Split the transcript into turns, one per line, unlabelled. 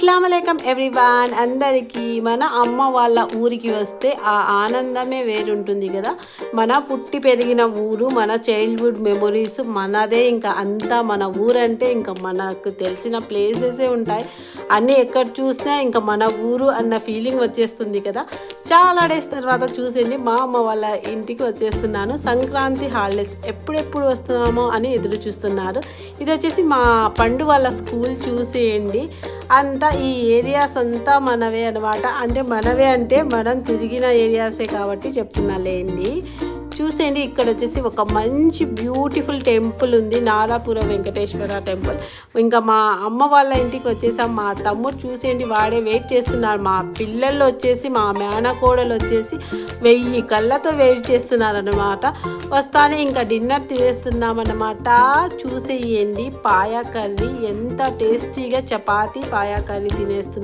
అస్సలాముఅలైకుం everyone. అందరికీ మన అమ్మ వాళ్ళ ఊరికి వస్తే ఆ ఆనందమే వేరుంటుంది కదా. మన పుట్టి పెరిగిన ఊరు, మన చైల్డ్హుడ్ మెమొరీస్ మనదే. ఇంకా అంతా మన ఊరంటే ఇంకా మనకు తెలిసిన ప్లేసెసే ఉంటాయి. అన్నీ ఎక్కడ చూసినా ఇంకా మన ఊరు అన్న ఫీలింగ్ వచ్చేస్తుంది కదా. చాలా డేస్ తర్వాత చూసేయండి మా అమ్మ వాళ్ళ ఇంటికి వచ్చేస్తున్నాను. సంక్రాంతి హాలిడేస్ ఎప్పుడెప్పుడు వస్తున్నామో అని ఎదురు చూస్తున్నారు. ఇది వచ్చేసి మా పండు వాళ్ళ స్కూల్. చూసేయండి, అంతా ఈ ఏరియాస్ అంతా మనవే అనమాట. అంటే మనవే అంటే మనం తిరిగిన ఏరియాసే కాబట్టి చెప్తున్నాలేండి. చూసేయండి, ఇక్కడ వచ్చేసి ఒక మంచి బ్యూటిఫుల్ టెంపుల్ ఉంది, నారాపుర వెంకటేశ్వర టెంపుల్. ఇంకా మా అమ్మ వాళ్ళ ఇంటికి వచ్చేసాం. మా తమ్ముడు చూసేయండి, వాడే వెయిట్ చేస్తున్నారు. మా పిల్లలు వచ్చేసి, మా మేనకోడలు వచ్చేసి 1000 కళ్ళతో వెయిట్ చేస్తున్నారు అనమాట. వస్తానే ఇంకా డిన్నర్ తినేస్తున్నామన్నమాట. చూసేయండి, పాయా కర్రీ ఎంత టేస్టీగా, చపాతీ పాయా కర్రీ తినేస్తుంది.